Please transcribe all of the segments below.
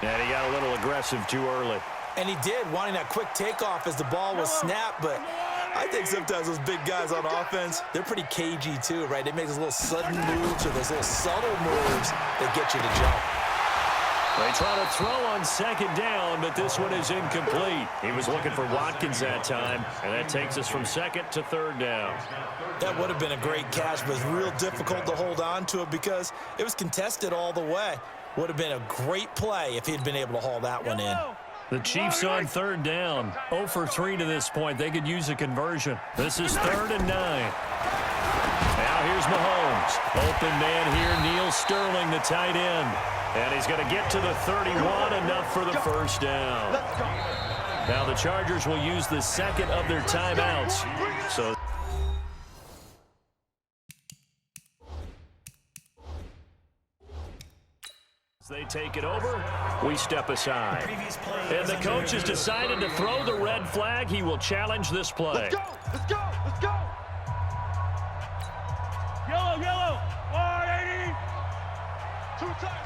And he got a little aggressive too early. And he did, wanting that quick takeoff as the ball was snapped, but I think sometimes those big guys on offense, they're pretty cagey too, right? They make those little sudden moves or those little subtle moves that get you to jump. They try to throw on second down, but this one is incomplete. He was looking for Watkins that time, and that takes us from second to third down. That would have been a great catch, but it's real difficult to hold on to it because it was contested all the way. Would have been a great play if he'd been able to haul that one in. The Chiefs on third down. 0 for 3 to this point. They could use a conversion. This is 3rd and 9. Now here's Mahomes. Open man here, Neil Sterling, the tight end. And he's going to get to the 31, enough for the first down. Now the Chargers will use the second of their timeouts. So they take it over. We step aside. And the coach has decided to throw the red flag. He will challenge this play. Let's go! Let's go! Let's go! Yellow, yellow! 180! Two times!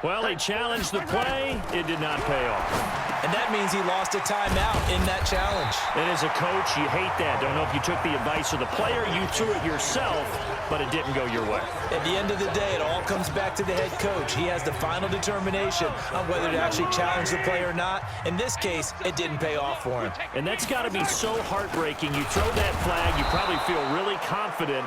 Well, he challenged the play. It did not pay off. And that means he lost a timeout in that challenge. And as a coach, you hate that. Don't know if you took the advice of the player, you threw it yourself, but it didn't go your way. At the end of the day, it all comes back to the head coach. He has the final determination on whether to actually challenge the play or not. In this case, it didn't pay off for him. And that's got to be so heartbreaking. You throw that flag, you probably feel really confident,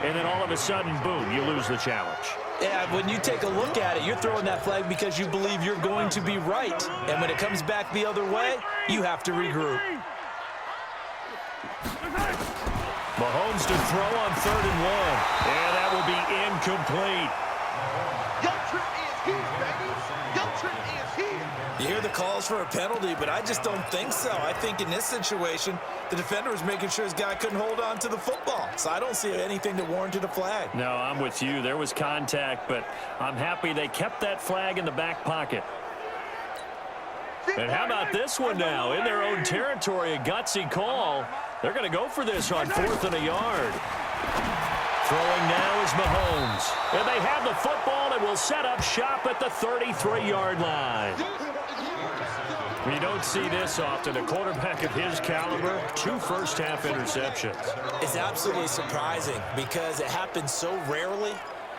and then all of a sudden, boom, you lose the challenge. Yeah, when you take a look at it, you're throwing that flag because you believe you're going to be right. And when it comes back the other way, you have to regroup. Mahomes to throw on 3rd and 1. And that will be incomplete. Young Trent is here, baby! Young Trent is here! You hear the calls for a penalty, but I just don't think so. I think in this situation, the defender was making sure his guy couldn't hold on to the football. So I don't see anything that warranted a flag. No, I'm with you. There was contact, but I'm happy they kept that flag in the back pocket. And how about this one now? In their own territory, a gutsy call. They're going to go for this on 4th and a yard. Throwing now is Mahomes. And they have the football and will set up shop at the 33-yard line. You don't see this often. A quarterback of his caliber, 2 first-half interceptions. It's absolutely surprising because it happens so rarely.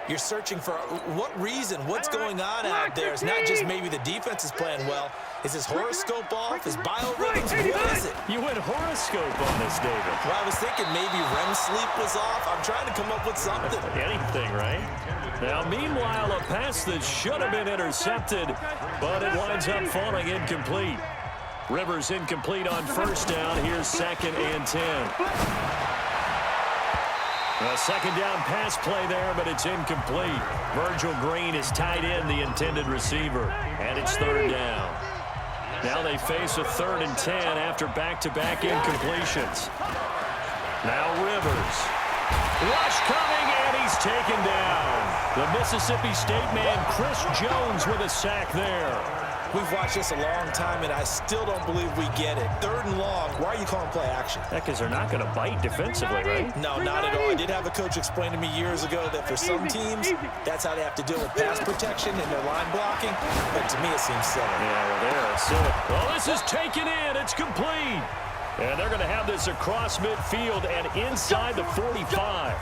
You're searching for what reason, what's going on out there. It's not just maybe the defense is playing well. Is his horoscope off? His biorhythms? What is it? You went horoscope on us, David. Well, I was thinking maybe REM sleep was off. I'm trying to come up with something. Anything, right? Now, meanwhile, a pass that should have been intercepted, but it winds up falling incomplete. Rivers incomplete on first down. Here's 2nd and 10. A second down pass play there, but it's incomplete. Virgil Green is tied in, the intended receiver, and it's 3rd down. Now they face a 3rd and 10 after back-to-back incompletions. Now Rivers. Rush coming, and he's taken down. The Mississippi State man, Chris Jones, with a sack there. We've watched this a long time, and I still don't believe we get it. 3rd and long, why are you calling play action? That because they're not going to bite defensively, right? No, not at all. I did have a coach explain to me years ago that for some teams, that's how they have to deal with pass protection and their line blocking. But to me, it seems silly. Yeah, well, they're silly. Well, this is taken in. It's complete. And they're going to have this across midfield and inside the 45.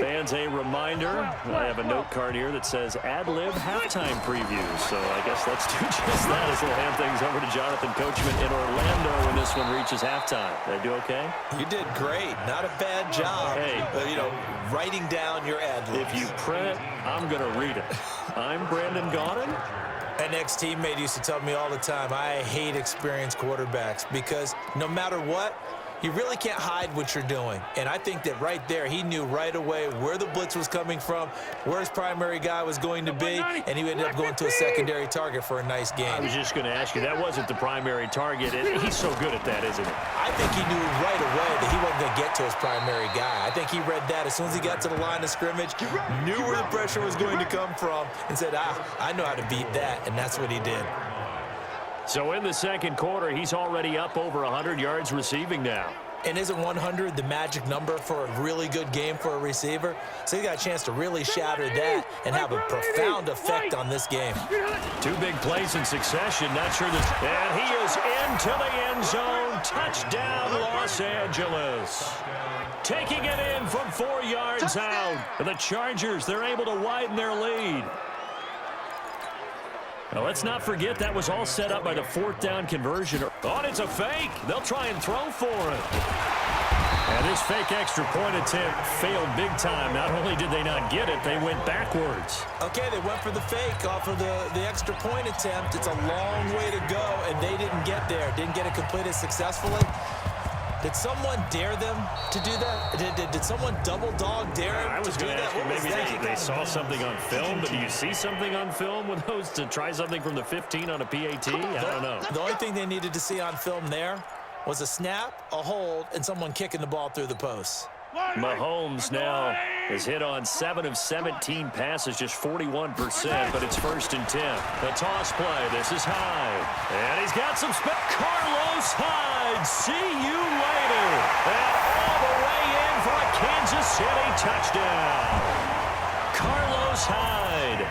Fans, a reminder, I have a note card here that says ad-lib halftime preview. So I guess let's do just that as we'll hand things over to Jonathan Coachman in Orlando when this one reaches halftime. Did I do okay? You did great. Not a bad job. Hey. Writing down your ad-libs. If you print it, I'm going to read it. I'm Brandon Gaudin. An ex-teammate used to tell me all the time, I hate experienced quarterbacks because no matter what, you really can't hide what you're doing. And I think that right there, he knew right away where the blitz was coming from, where his primary guy was going to be, and he ended up going to a secondary target for a nice game. I was just going to ask you, that wasn't the primary target. He's so good at that, isn't he? I think he knew right away that he wasn't going to get to his primary guy. I think he read that as soon as he got to the line of scrimmage, knew where the pressure was going to come from, and said, I know how to beat that, and that's what he did. So in the second quarter, he's already up over 100 yards receiving now. And isn't 100 the magic number for a really good game for a receiver? So he got a chance to really shatter that and have a profound effect on this game. 2 big plays in succession. Not sure this. And he is into the end zone. Touchdown, Los Angeles. Taking it in from 4 yards out. And the Chargers, they're able to widen their lead. Now, let's not forget that was all set up by the 4th down conversion. Oh, it's a fake. They'll try and throw for it. And this fake extra point attempt failed big time. Not only did they not get it, they went backwards. Okay, they went for the fake off of the extra point attempt. It's a long way to go, and they didn't get there. Didn't get it completed successfully. Did someone dare them to do that? Did someone double dog dare them I was to do going to that? ask you, maybe they saw something on film, but do you see something on film with those to try something from the 15 on a PAT? I don't know. The only thing they needed to see on film there was a snap, a hold, and someone kicking the ball through the posts. Mahomes now is hit on 7 of 17 passes, just 41%, but it's 1st and 10. The toss play, this is Hyde. And he's got some Carlos Hyde, see you later. And all the way in for a Kansas City touchdown. Carlos Hyde,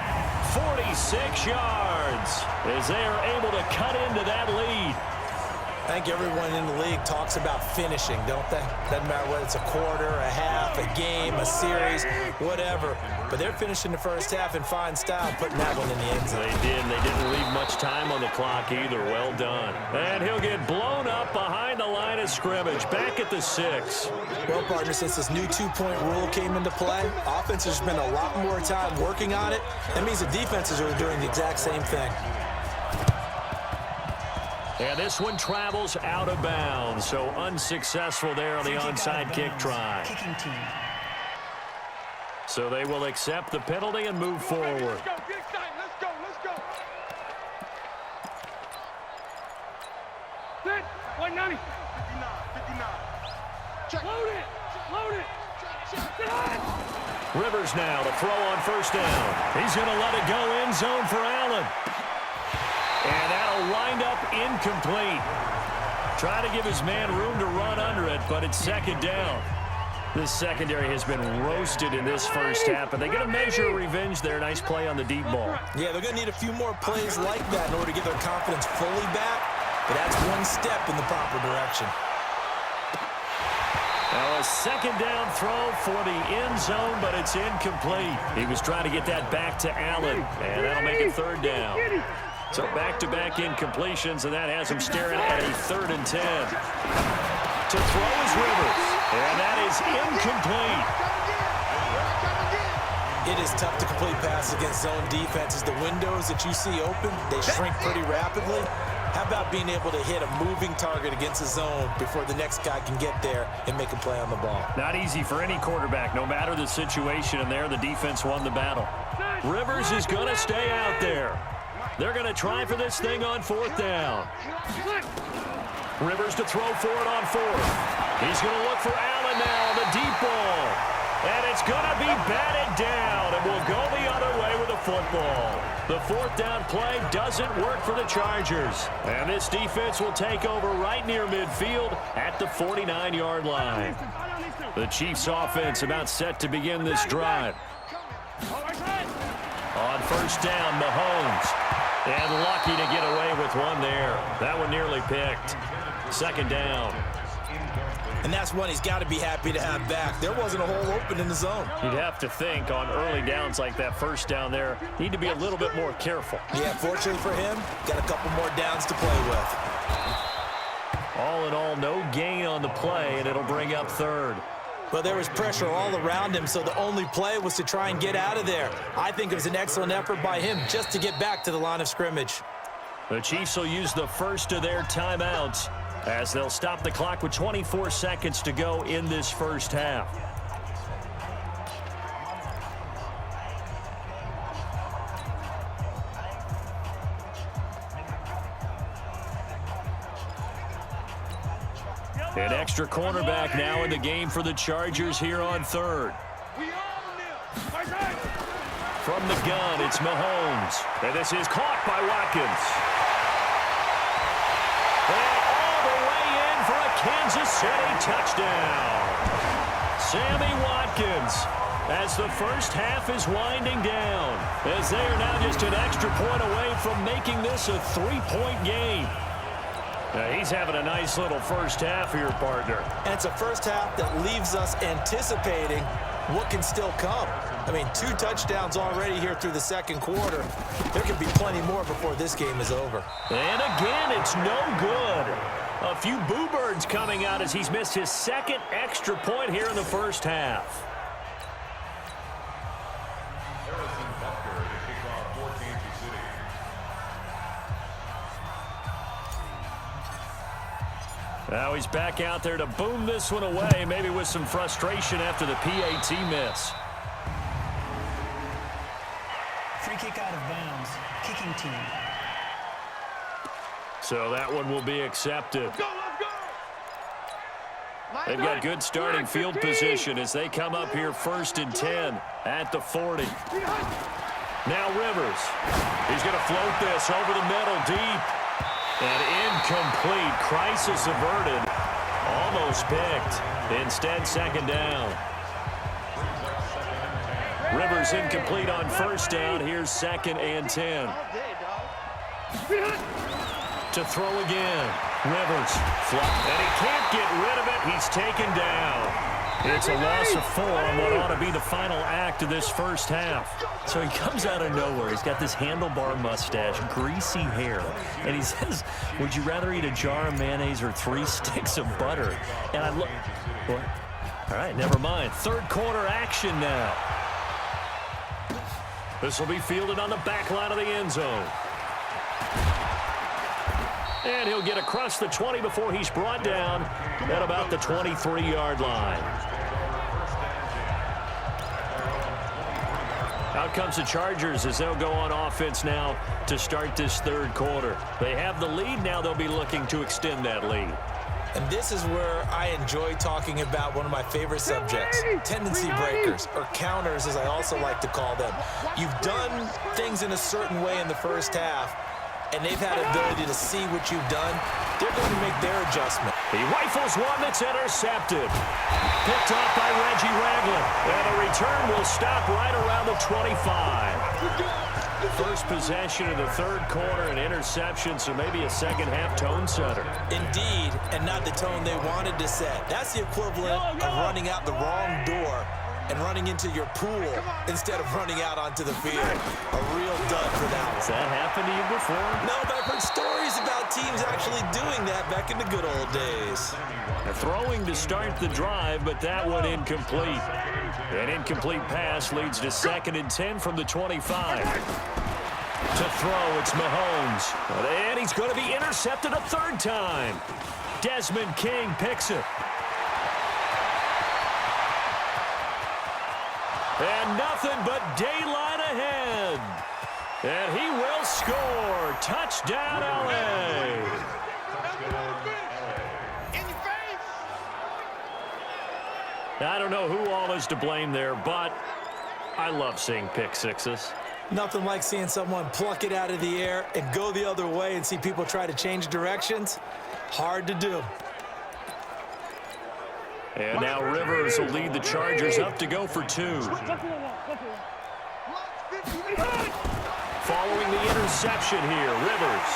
46 yards, as they are able to cut into that lead. I think everyone in the league talks about finishing, don't they? Doesn't matter whether it's a quarter, a half, a game, a series, whatever. But they're finishing the first half in fine style, putting that one in the end zone. They did. They didn't leave much time on the clock either. Well done. And he'll get blown up behind the line of scrimmage, back at the 6. Well, partner, since this new 2-point rule came into play, offense has spent a lot more time working on it. That means the defenses are doing the exact same thing. And this one travels out of bounds, so unsuccessful there on the onside kick try. So they will accept the penalty and move forward. Let's go, get excited. Let's go, let's go. Sit, 190. 59. Check. Load it, load it. Check. Rivers now to throw on 1st down. He's going to let it go end zone for Allen. And that'll wind up incomplete. Try to give his man room to run under it, but it's 2nd down. This secondary has been roasted in this first half, and they're going to measure revenge there. Nice play on the deep ball. Yeah, they're going to need a few more plays like that in order to get their confidence fully back, but that's one step in the proper direction. Now a 2nd down throw for the end zone, but it's incomplete. He was trying to get that back to Allen, and that'll make it 3rd down. So back-to-back incompletions, and that has him staring at a 3rd and 10. To throw is Rivers, and that is incomplete. It is tough to complete passes against zone defenses. The windows that you see open, they shrink pretty rapidly. How about being able to hit a moving target against a zone before the next guy can get there and make a play on the ball? Not easy for any quarterback, no matter the situation, and there the defense won the battle. Rivers is going to stay out there. They're going to try for this thing on 4th down. Rivers to throw for it on 4th. He's going to look for Allen now on the deep ball. And it's going to be batted down, and will go the other way with the football. The 4th down play doesn't work for the Chargers. And this defense will take over right near midfield at the 49-yard line. The Chiefs' offense about set to begin this drive. On 1st down, Mahomes. And lucky to get away with one there. That one nearly picked. 2nd down. And that's one he's got to be happy to have back. There wasn't a hole open in the zone. You'd have to think on early downs like that 1st down there, need to be a little bit more careful. Yeah, fortunately for him, got a couple more downs to play with. All in all, no gain on the play, and it'll bring up 3rd. But there was pressure all around him, so the only play was to try and get out of there. I think it was an excellent effort by him just to get back to the line of scrimmage. The Chiefs will use the first of their timeouts as they'll stop the clock with 24 seconds to go in this first half. An extra cornerback now in the game for the Chargers here on 3rd. From the gun, it's Mahomes. And this is caught by Watkins. And all the way in for a Kansas City touchdown. Sammy Watkins, as the first half is winding down, as they are now just an extra point away from making this a 3-point game. Now, he's having a nice little first half here, partner. And it's a first half that leaves us anticipating what can still come. I mean, 2 touchdowns already here through the second quarter. There could be plenty more before this game is over. And again, it's no good. A few boo birds coming out as he's missed his second extra point here in the first half. Now he's back out there to boom this one away, maybe with some frustration after the PAT miss. Free kick out of bounds. Kicking team. So that one will be accepted. They've got good starting field position as they come up here 1st and 10 at the 40. Now Rivers. He's going to float this over the middle deep. And incomplete. Crisis averted. Almost picked. Instead, 2nd down. Rivers incomplete on 1st down. Here's 2nd and 10. To throw again. Rivers. And he can't get rid of it. He's taken down. It's a loss of 4 on what ought to be the final act of this first half. So he comes out of nowhere. He's got this handlebar mustache, greasy hair, and he says, would you rather eat a jar of mayonnaise or 3 sticks of butter? And I look, what? All right, never mind. 3rd quarter action now. This will be fielded on the back line of the end zone. And he'll get across the 20 before he's brought down at about the 23-yard line. Out comes the Chargers as they'll go on offense now to start this 3rd quarter. They have the lead. Now they'll be looking to extend that lead. And this is where I enjoy talking about one of my favorite subjects, tendency breakers, or counters as I also like to call them. You've done things in a certain way in the first half, and they've had ability to see what you've done. They're going to make their adjustment. He rifles one that's intercepted. Picked off by Reggie Ragland. And a return will stop right around the 25. First possession of the 3rd quarter, an interception, so maybe a second-half tone setter. Indeed, and not the tone they wanted to set. That's the equivalent of running out the wrong door and running into your pool instead of running out onto the field. A real dud for that one. Has that happened to you before? No, but I've heard stories about teams actually doing that back in the good old days. Throwing to start the drive, but that one incomplete. An incomplete pass leads to 2nd and 10 from the 25. To throw, it's Mahomes. And he's going to be intercepted a 3rd time. Desmond King picks it. And nothing but daylight ahead. And he will score. Touchdown, L.A. I don't know who all is to blame there, but I love seeing pick sixes. Nothing like seeing someone pluck it out of the air and go the other way and see people try to change directions. Hard to do. And now Rivers will lead the Chargers up to go for 2. Following the interception here, Rivers.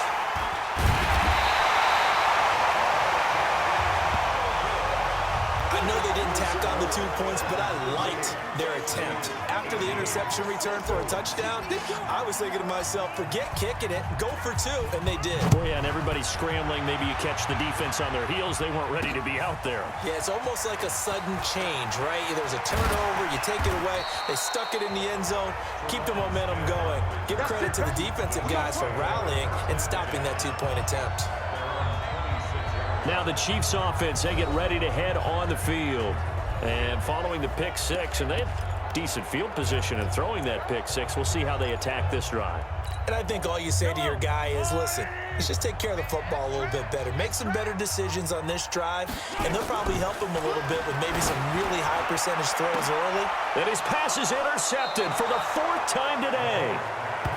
I know they didn't tack on the 2 points, but I liked their attempt. After the interception return for a touchdown, I was thinking to myself, forget kicking it, go for 2, and they did. Oh, yeah, and everybody's scrambling. Maybe you catch the defense on their heels. They weren't ready to be out there. Yeah, it's almost like a sudden change, right? There's a turnover, you take it away, they stuck it in the end zone, keep the momentum going. Give credit to the defensive guys for rallying and stopping that 2-point attempt. Now the Chiefs offense, they get ready to head on the field. And following the pick 6, and they've decent field position and throwing that pick six. We'll see how they attack this drive. And I think all you say to your guy is, listen, let's just take care of the football a little bit better. Make some better decisions on this drive, and they'll probably help him a little bit with maybe some really high percentage throws early. And his pass is intercepted for the 4th time today.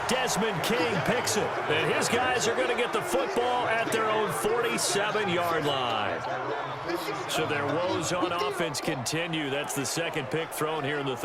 Desmond King picks it. And his guys are going to get the football at their own 47-yard line. So their woes on offense continue. That's the second pick thrown here in the